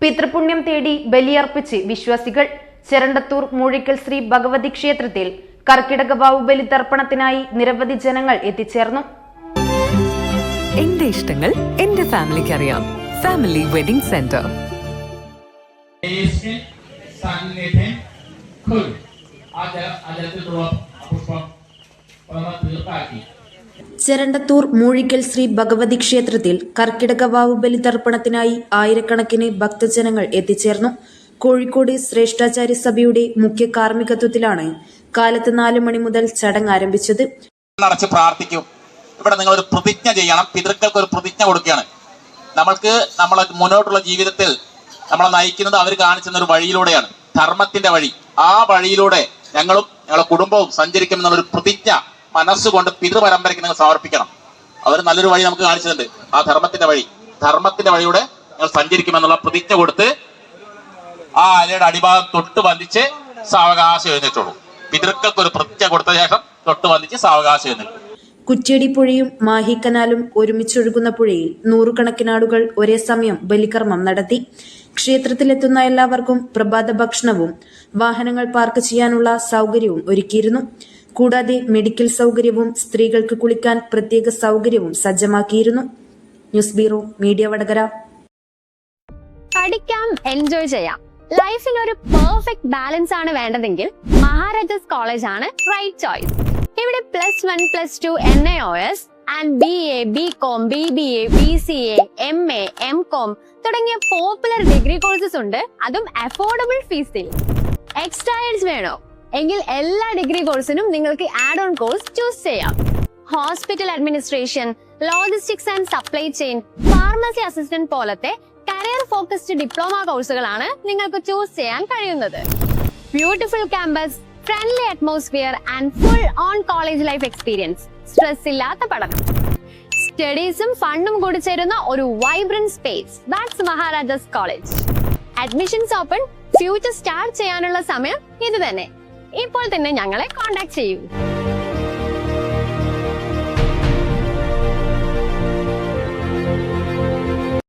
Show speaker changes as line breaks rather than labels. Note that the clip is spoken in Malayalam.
പിതൃപുണ്യം തേടി ബലിയർപ്പിച്ച് വിശ്വാസികൾ. ചെരണ്ടത്തൂർ മൂഴിക്കൽ ശ്രീ ഭഗവതി ക്ഷേത്രത്തിൽ കർക്കിടക വാവ് ബലി തർപ്പണത്തിനായി നിരവധി ജനങ്ങൾ എത്തിച്ചേർന്നു.
എന്റെ ഇഷ്ടങ്ങൾ എന്റെ ഫാമിലിക്ക് അറിയാം. Family wedding centre.
Cherandathur Moozhikkal Shri Bhagavathi ക്ഷേത്രത്തിൽ കർക്കിടക വാവ് ബലി തർപ്പണത്തിനായി ആയിരക്കണക്കിന് ഭക്തജനങ്ങൾ എത്തിച്ചേർന്നു. കോഴിക്കോട് ശ്രേഷ്ഠാചാര്യ സഭയുടെ മുഖ്യ കാർമ്മികത്വത്തിലാണ് കാലത്ത് 4 മണി മുതൽ ചടങ്ങ് ആരംഭിച്ചത്.
പ്രാർത്ഥിക്കും. ഇവിടെ നിങ്ങൾ ഒരു പ്രതിജ്ഞ ചെയ്യണം. പിതൃക്കൾക്ക് ഒരു പ്രതിജ്ഞ കൊടുക്കുകയാണ്. നമ്മൾക്ക് നമ്മളെ മുന്നോട്ടുള്ള ജീവിതത്തിൽ നമ്മളെ നയിക്കുന്നത് അവർ കാണിച്ചുന്ന ഒരു വഴിയിലൂടെയാണ്, ധർമ്മത്തിന്റെ വഴി. ആ വഴിയിലൂടെ ഞങ്ങളും ഞങ്ങളുടെ കുടുംബവും സഞ്ചരിക്കുമെന്നുള്ളൊരു പ്രതിജ്ഞ മനസ്സുകൊണ്ട് പിതൃപരമ്പരയ്ക്ക് നിങ്ങൾ സമർപ്പിക്കണം. അവർ നല്ലൊരു വഴി നമുക്ക് കാണിച്ചിട്ടുണ്ട്. ആ ധർമ്മത്തിന്റെ വഴിയുടെ ഞങ്ങൾ സഞ്ചരിക്കുമെന്നുള്ള പ്രതിജ്ഞ കൊടുത്ത് ആ അലയുടെ അടിഭാഗം തൊട്ട് വന്ദിച്ച് സാവകാശം എഴുന്നേറ്റുള്ളൂ. പിതൃക്കൾക്ക് ഒരു പ്രതിജ്ഞ കൊടുത്ത ശേഷം തൊട്ട് വന്ദിച്ച് സാവകാശം എഴുന്നേറ്റു.
കുറ്റ്യാടി പുഴയും മാഹി കനാലും ഒരുമിച്ചൊഴുകുന്ന പുഴയിൽ നൂറുകണക്കിനാളുകൾ ഒരേ സമയം ബലികർമ്മം നടത്തി. ക്ഷേത്രത്തിലെത്തുന്ന എല്ലാവർക്കും പ്രഭാത ഭക്ഷണവും വാഹനങ്ങൾ പാർക്ക് ചെയ്യാനുള്ള സൗകര്യവും ഒരുക്കിയിരുന്നു. കൂടാതെ മെഡിക്കൽ സൗകര്യവും സ്ത്രീകൾക്ക് കുളിക്കാൻ പ്രത്യേക സൗകര്യവും സജ്ജമാക്കിയിരുന്നു. News bureau, media Vadakara.
പഠിക്കാം, എൻജോയ് ചെയ്യാം. ലൈഫിൽ ഒരു പെർഫെക്റ്റ് ബാലൻസ് ആണ് വേണ്ടതെങ്കിൽ മഹാരാജാസ് കോളേജ് ആണ് റൈറ്റ് ചോയ്സ്. ഇവിടെ +1, +2 NIOS and BA, BCom, BBA, BCA, MA, MCom തുടങ്ങിയ പോപ്പുലർ ഡിഗ്രി കോഴ്സസ് ഉണ്ട്. അതും അഫോർഡബിൾ ഫീസിൽ. എക്സ്ട്രാ വേണോ എങ്കിൽ എല്ലാ ഡിഗ്രി കോഴ്സിനും നിങ്ങൾക്ക് ആഡ് ഓൺ കോഴ്സ് ചൂസ് ചെയ്യാം. Hospital administration, logistics and supply chain, pharmacy assistant പോലത്തെ കരിയർ ഫോക്കസ്ഡ് ഡിപ്ലോമ കോഴ്സുകളാണ് നിങ്ങൾക്ക് ചൂസ് ചെയ്യാൻ കഴിയുന്നത്. Beautiful campus, friendly atmosphere and full on college life experience. Stress ഇല്ലാത്ത പഠനം, സ്റ്റഡീസും ഫണ്ടും കൂടി ചേരുന്ന ഒരു vibrant space. That's Maharaja's college. Admissions open. Future start ചെയ്യാനുള്ള സമയം ഇത് തന്നെ. ഇപ്പോൾ തന്നെ ഞങ്ങളെ കോൺടാക്ട് ചെയ്യൂ.